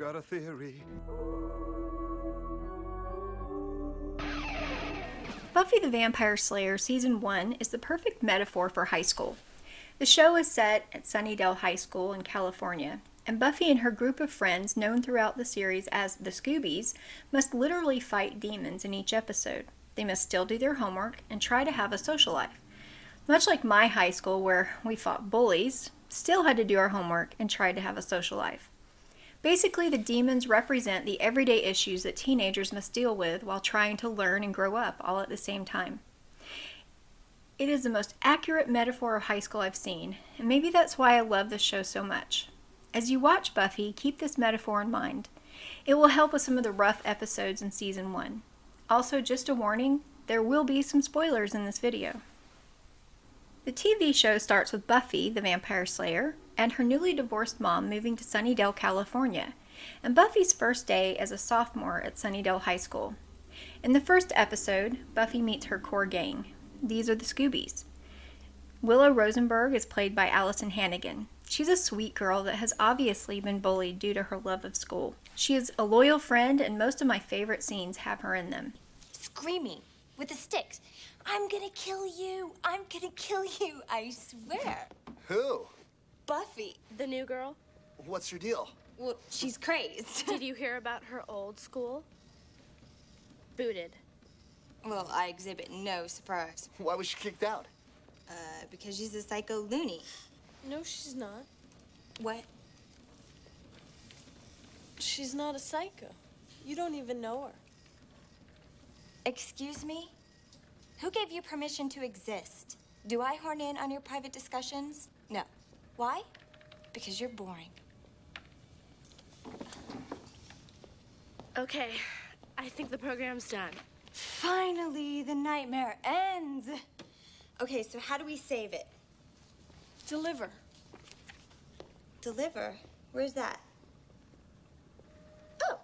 got a theory. Buffy the Vampire Slayer Season 1 is the perfect metaphor for high school. The show is set at Sunnydale High School in California, and Buffy and her group of friends, known throughout the series as the Scoobies, must literally fight demons in each episode. They must still do their homework and try to have a social life. Much like my high school, where we fought bullies, still had to do our homework and tried to have a social life. Basically, the demons represent the everyday issues that teenagers must deal with while trying to learn and grow up all at the same time. It is the most accurate metaphor of high school I've seen, and maybe that's why I love this show so much. As you watch Buffy, keep this metaphor in mind. It will help with some of the rough episodes in Season 1. Also, just a warning, there will be some spoilers in this video. The TV show starts with Buffy, the Vampire Slayer, and her newly divorced mom moving to Sunnydale, California, and Buffy's first day as a sophomore at Sunnydale High School. In the first episode, Buffy meets her core gang. These are the Scoobies. Willow Rosenberg is played by Allison Hannigan. She's a sweet girl that has obviously been bullied due to her love of school. She is a loyal friend, and most of my favorite scenes have her in them. Screaming with the sticks. I'm gonna kill you. I'm gonna kill you. I swear. Who? Buffy. The new girl? What's your deal? Well, she's crazed. Did you hear about her old school? Booted. Well, I exhibit no surprise. Why was she kicked out? Because she's a psycho loony. No, she's not. What? She's not a psycho. You don't even know her. Excuse me? Who gave you permission to exist? Do I horn in on your private discussions? No. Why? Because you're boring. Okay, I think the program's done. Finally, the nightmare ends. Okay, so how do we save it? Deliver. Deliver? Where's that? Oh.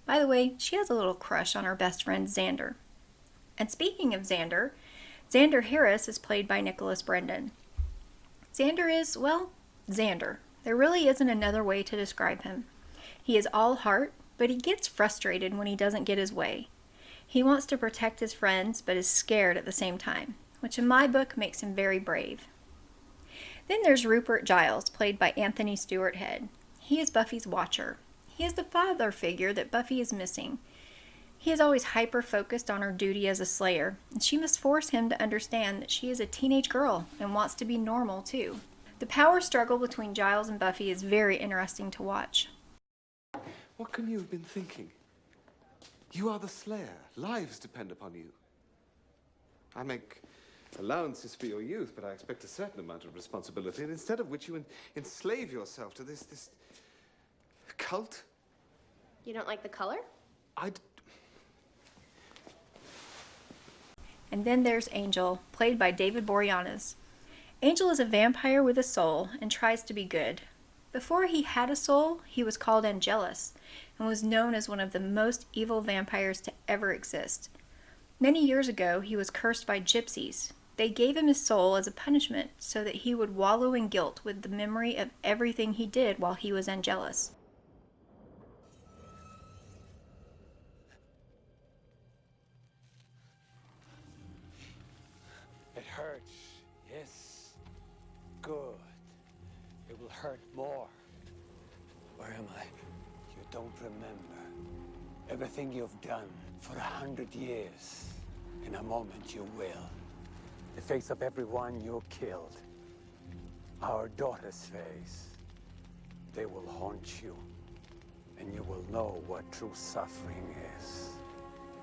By the way, she has a little crush on our best friend Xander. And speaking of Xander, Xander Harris is played by Nicholas Brendan. Xander is, well, Xander. There really isn't another way to describe him. He is all heart, but he gets frustrated when he doesn't get his way. He wants to protect his friends, but is scared at the same time, which in my book makes him very brave. Then there's Rupert Giles, played by Anthony Stewart Head. He is Buffy's watcher. He is the father figure that Buffy is missing. He is always hyper-focused on her duty as a slayer, and she must force him to understand that she is a teenage girl and wants to be normal too. The power struggle between Giles and Buffy is very interesting to watch. What can you have been thinking? You are the Slayer. Lives depend upon you. I make allowances for your youth, but I expect a certain amount of responsibility, and instead of which you enslave yourself to this cult. You don't like the color? And then there's Angel, played by David Boreanaz. Angel is a vampire with a soul and tries to be good. Before he had a soul, he was called Angelus and was known as one of the most evil vampires to ever exist. Many years ago, he was cursed by gypsies. They gave him his soul as a punishment so that he would wallow in guilt with the memory of everything he did while he was Angelus. It hurts, yes. Good. It will hurt more. Where am I? You don't remember. Everything you've done for 100 years. In a moment you will. The face of everyone you killed. Our daughter's face. They will haunt you. And you will know what true suffering is.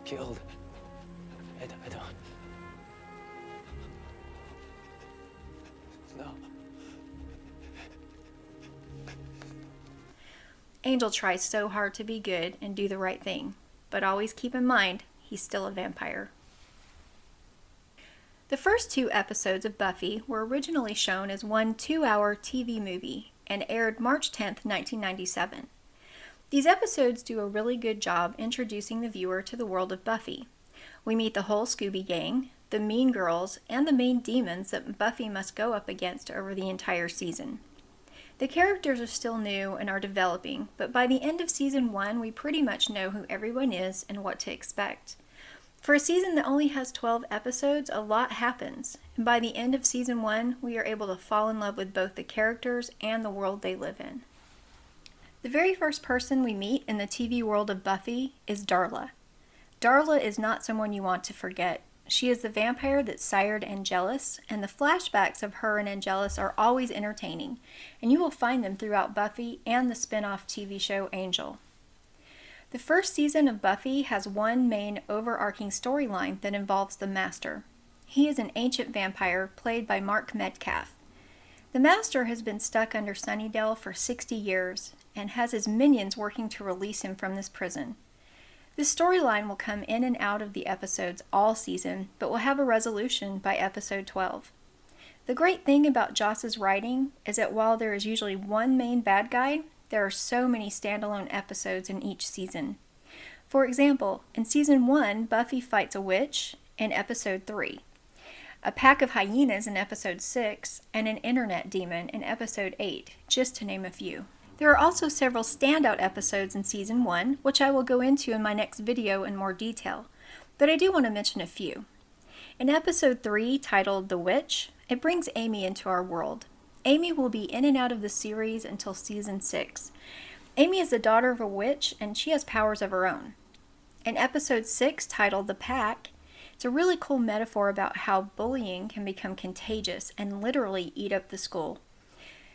Killed? I don't... No. Angel tries so hard to be good and do the right thing, but always keep in mind he's still a vampire. The first 2 episodes of Buffy were originally shown as one 2-hour TV movie and aired March 10th, 1997. These episodes do a really good job introducing the viewer to the world of Buffy. We meet the whole Scooby Gang, the mean girls, and the main demons that Buffy must go up against over the entire season. The characters are still new and are developing, but by the end of season 1, we pretty much know who everyone is and what to expect. For a season that only has 12 episodes, a lot happens, and by the end of season 1, we are able to fall in love with both the characters and the world they live in. The very first person we meet in the TV world of Buffy is Darla. Darla is not someone you want to forget. She is the vampire that sired Angelus, and the flashbacks of her and Angelus are always entertaining, and you will find them throughout Buffy and the spin-off TV show Angel. The first season of Buffy has one main overarching storyline that involves the Master. He is an ancient vampire played by Mark Metcalf. The Master has been stuck under Sunnydale for 60 years and has his minions working to release him from this prison. This storyline will come in and out of the episodes all season, but will have a resolution by episode 12. The great thing about Joss's writing is that while there is usually one main bad guy, there are so many standalone episodes in each season. For example, in season 1, Buffy fights a witch in episode 3, a pack of hyenas in episode 6, and an internet demon in episode 8, just to name a few. There are also several standout episodes in season 1, which I will go into in my next video in more detail, but I do want to mention a few. In episode 3, titled The Witch, it brings Amy into our world. Amy will be in and out of the series until season 6. Amy is the daughter of a witch, and she has powers of her own. In episode 6, titled The Pack, it's a really cool metaphor about how bullying can become contagious and literally eat up the school.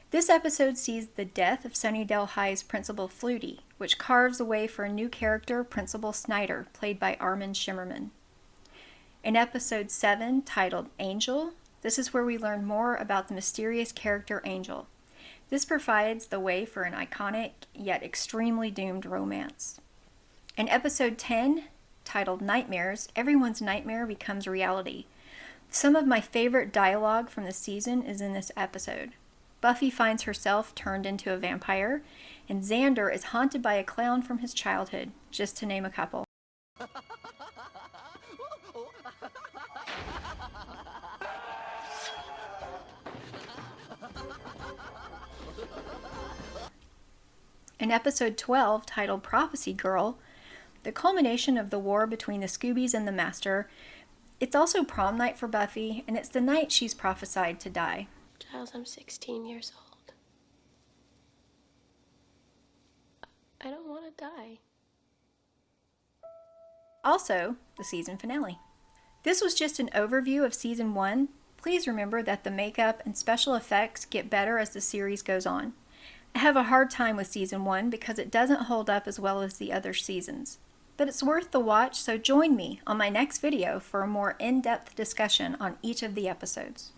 This episode sees the death of Sunnydale High's Principal Flutie, which carves the way for a new character, Principal Snyder, played by Armin Shimmerman. In episode 7, titled Angel, this is where we learn more about the mysterious character Angel. This provides the way for an iconic, yet extremely doomed romance. In episode 10, titled Nightmares, everyone's nightmare becomes reality. Some of my favorite dialogue from the season is in this episode. Buffy finds herself turned into a vampire, and Xander is haunted by a clown from his childhood, just to name a couple. In episode 12, titled Prophecy Girl, the culmination of the war between the Scoobies and the Master, it's also prom night for Buffy, and it's the night she's prophesied to die. Giles, I'm 16 years old. I don't want to die. Also, the season finale. This was just an overview of season 1. Please remember that the makeup and special effects get better as the series goes on. I have a hard time with season 1 because it doesn't hold up as well as the other seasons. But it's worth the watch, so join me on my next video for a more in-depth discussion on each of the episodes.